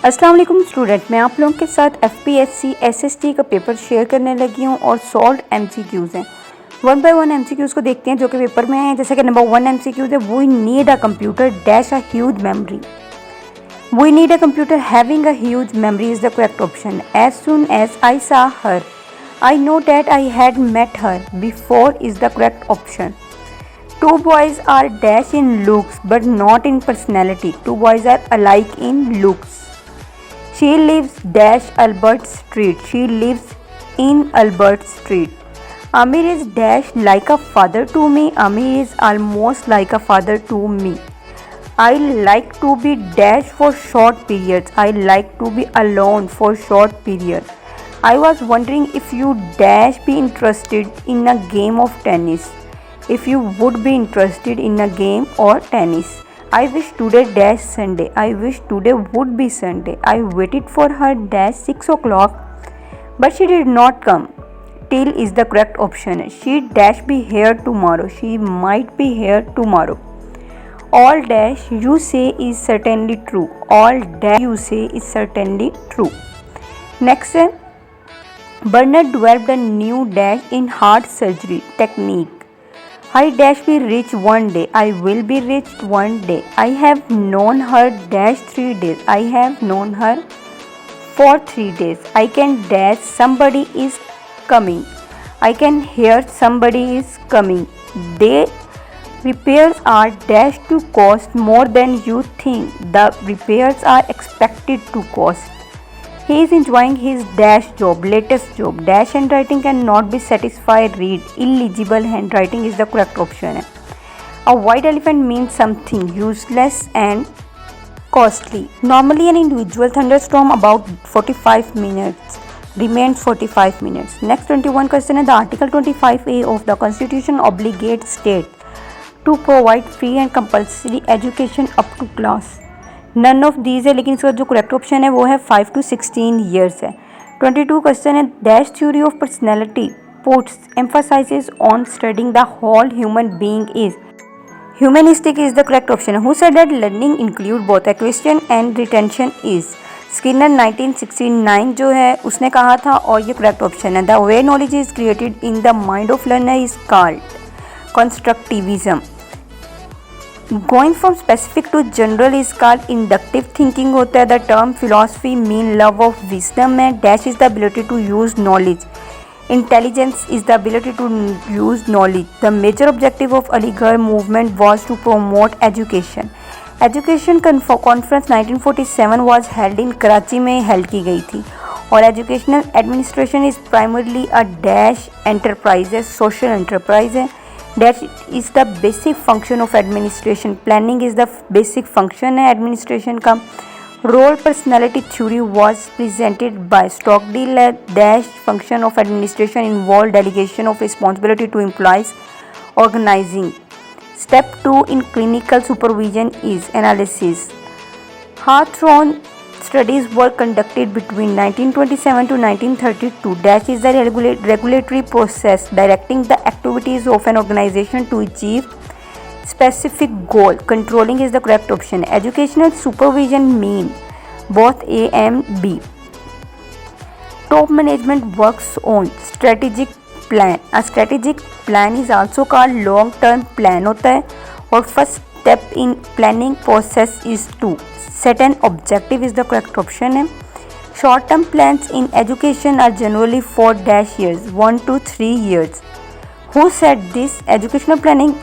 अस्सलाम वालेकुम स्टूडेंट, मैं आप लोगों के साथ एफपीएससी एसएसटी का पेपर शेयर करने लगी हूँ और सॉल्व एमसीक्यूज़ हैं। वन बाय वन एमसीक्यूज़ को देखते हैं जो कि पेपर में है। जैसे कि नंबर 1 एमसीक्यूज़ है, we need a computer dash a huge memory. We need a computer having a huge memory is the correct option. As soon as I saw her I know that I had met her before is the correct option. Two boys are dash in looks but not in personality. Two boys are alike in looks. She lives dash Albert Street. She lives in Albert Street. Amir is dash like a father to me. Amir is almost like a father to me. I like to be dash for short periods. I like to be alone for short period. I was wondering if you dash be interested in a game of tennis. If you would be interested in a game or tennis. I wish today dash Sunday. I wish today would be Sunday. I waited for her dash 6 o'clock but she did not come. Till is the correct option. She dash be here tomorrow. She might be here tomorrow. All dash you say is certainly true. All dash you say is certainly true. Next है, Bernard developed a new dash in heart surgery technique. I dash be rich one day. I will be rich one day. I have known her dash 3 days. I have known her for 3 days. I can dash somebody is coming. I can hear somebody is coming. The repairs are dash to cost more than you think. The repairs are expected to cost. He is enjoying his dash job, latest job. Dash handwriting cannot be satisfied. Read. Illegible handwriting is the correct option. A white elephant means something useless and costly. Normally an individual thunderstorm about 45 minutes remains 45 minutes. Next 21 question है, the article 25A of the constitution obligates state to provide free and compulsory education up to class. None of these है, लेकिन इसका जो correct option है वो है 5 to 16 years है। 22 question है, dash theory of personality puts emphasises on studying the whole human being is humanistic is the correct option है। Who said that learning include both acquisition and retention is Skinner 1969 जो है उसने कहा था, और ये करेक्ट ऑप्शन है। The way knowledge is created in the mind of learner is called constructivism. Going from specific to general is called inductive thinking होता है। The term philosophy mean love of wisdom है। Dash is the ability to use knowledge. Intelligence is the ability to use knowledge. The major objective of Aligarh movement was to promote education. Education conference 1947 was held in Karachi में held की गई थी। और educational administration is primarily a dash enterprise है, social enterprise है। That is the basic function of administration. Planning is the basic function है administration का। Role personality theory was presented by Stockdale. Dash function of administration involved delegation of responsibility to employees, organizing. Step 2 in clinical supervision is analysis. Hawthorne studies were conducted between 1927 to 1932. Dash is the regulatory process directing the activities of an organization to achieve specific goal. Controlling is the correct option. Educational supervision mean both A and B. Top management works on strategic plan. A strategic plan is also called long term plan होता है, और first step in planning process is to set an objective is the correct option है। Short term plans in education are generally for dash years 1 to 3 years. Who said this? Educational planning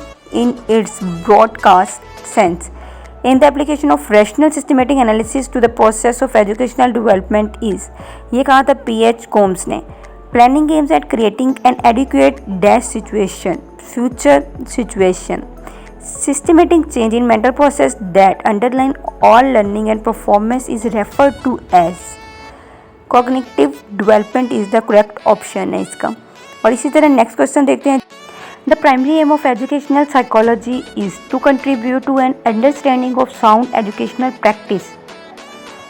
in its broadcast sense in the application of rational systematic analysis to the process of educational development is, ये कहा था P.H. Combs ने। Planning aims at creating an adequate dash situation, future situation. Systematic change in mental process that underline all learning and performance is referred to as cognitive development is the correct option है इसका। और इसी तरह next question देखते हैं। The primary aim of educational psychology is to contribute to an understanding of sound educational practice.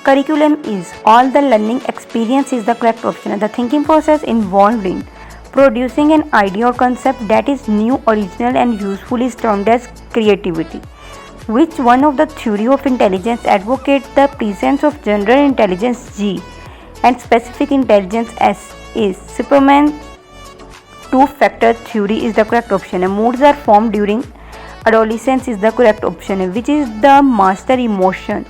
Curriculum is all the learning experience is the correct option. The thinking process involved in producing an idea or concept that is new, original and useful is termed as creativity. Which one of the theory of intelligence advocates the presence of general intelligence G and specific intelligence S is? Superman two-factor theory is the correct option. Moods are formed during adolescence is the correct option. Which is the master emotion?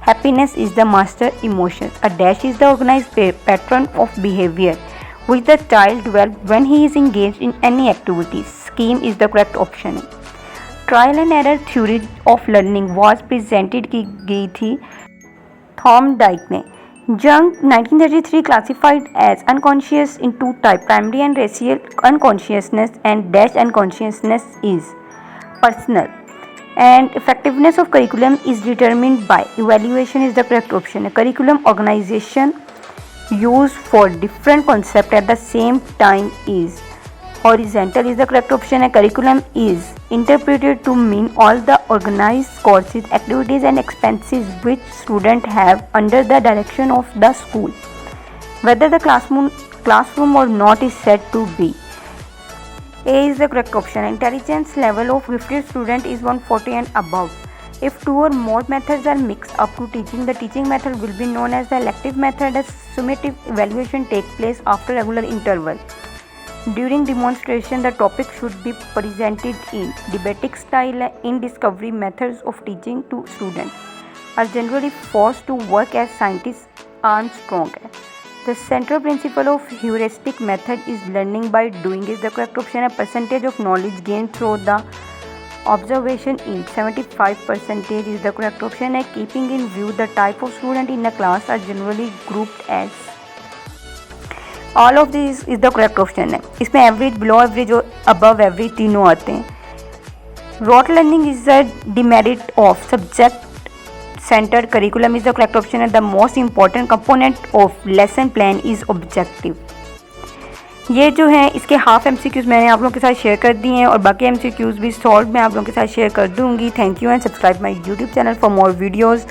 Happiness is the master emotion. A dash is the organized pattern of behavior which the child develops when he is engaged in any activity. Scheme is the correct option. Trial and error theory of learning was presented की गई थी Thorndike ने. Jung 1933 classified as unconscious in two types, primary and racial unconsciousness, and dash unconsciousness is personal. And effectiveness of curriculum is determined by evaluation is the correct option. Curriculum organization used for different concepts at the same time is horizontal is the correct option. Curriculum is interpreted to mean all the organized courses, activities and expenses which students have under the direction of the school, whether the classroom or not is said to be. A is the correct option. Intelligence level of gifted student is 140 and above. If two or more methods are mixed up to teaching, the teaching method will be known as the elective method. A summative evaluation takes place after regular interval. During demonstration, the topic should be presented in didactic style. In discovery, methods of teaching to students are generally forced to work as scientists Armstrong. The central principle of heuristic method is learning by doing is the correct option. A percentage of knowledge gained through the observation is 75% is the correct option. Keeping in view the type of student in a class are generally grouped as all of this is the correct option है. इसमें average, below average और above average तीनों आते हैं. Rote learning is the demerit of subject centred curriculum is the correct option है. The most important component of lesson plan is objective. ये जो है इसके हाफ MCQs मैंने आप लोगों के साथ शेयर कर दिए हैं और बाकी MCQs भी सॉल्व मैं आप लोगों के साथ शेयर कर दूंगी. Thank you and subscribe my YouTube channel for more videos.